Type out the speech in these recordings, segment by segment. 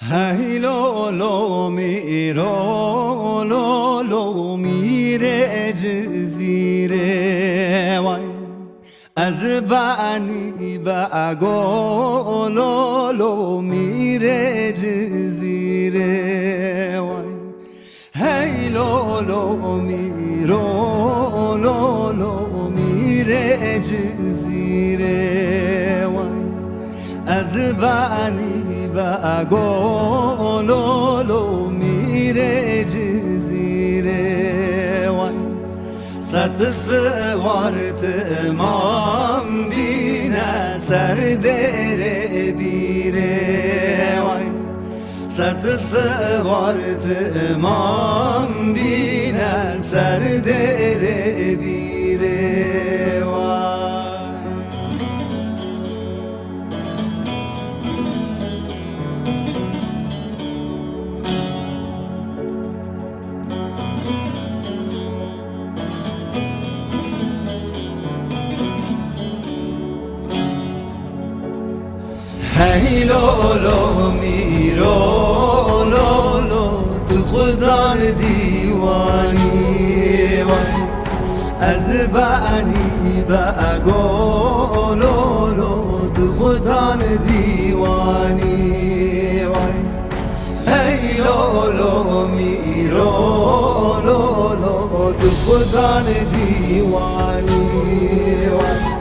هی لولو میرو لولو میره جزیره وای از بانی بگو لولو میره جزیره وای هی لولو میرو لولو میره جزیره وای از بانی بگو لولو میره جزیره وای صد سوارت امام بینه سر دره بیره وای صد سوارت امام بینه سر دره بیره وای هی لولو میرو لولو تو خدا دیوانی وای از بانی بگو لولو تو خدا دیوانی وای هی لولو میرو لولو تو خدا دیوانی وای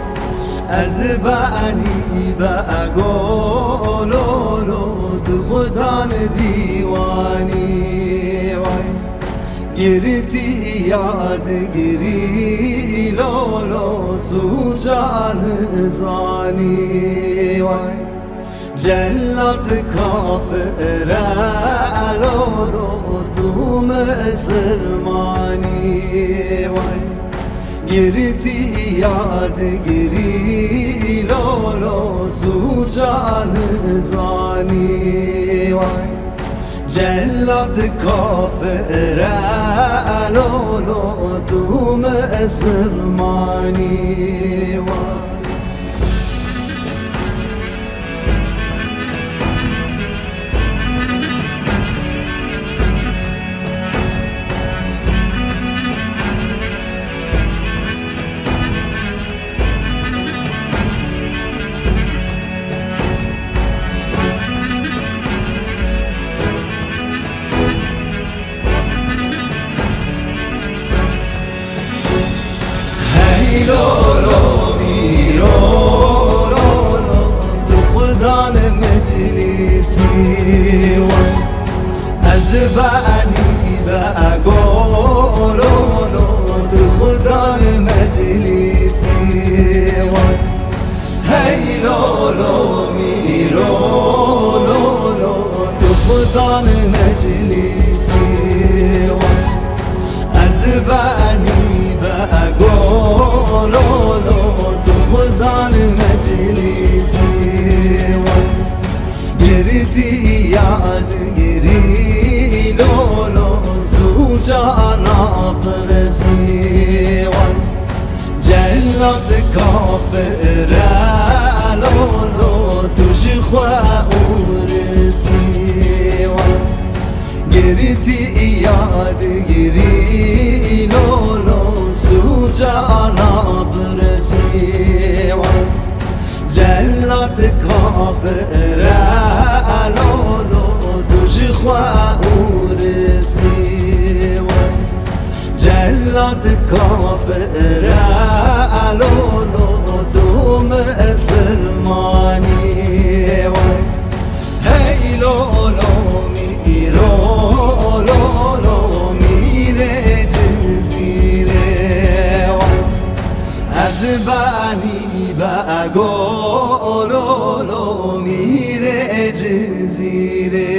از بانی بگو لولو تو خدا دیوانی وای گرتی یاد گری لولو سو جان زانی وای جلت کافر لولو تو مسلمانی وای گرتی یاد گری لولو سو جان زانی وای جلت کافر لولو تو مسلمانی وای لولو میرو لولو تو خدا مجلسی وای از بانی بگو لولو تو خدا مجلسی وای هی لولو میرو لولو تو خدا مجلسی وای از بانی بگو لولو تو خدا مجلسی وای گرتی یاد گری لولو زو جانا پرسی وای جلت کافر لولو توش خواه ورسی وای گرتی یاد گری لولو سو جانا برسی وای جلت کافر لولو توش خواه ورسی وای جلت کافر لولو تو مسلمانی وای هی لولو میرو لولو میره جزیره وای از بانی بگو لولو میره جزیره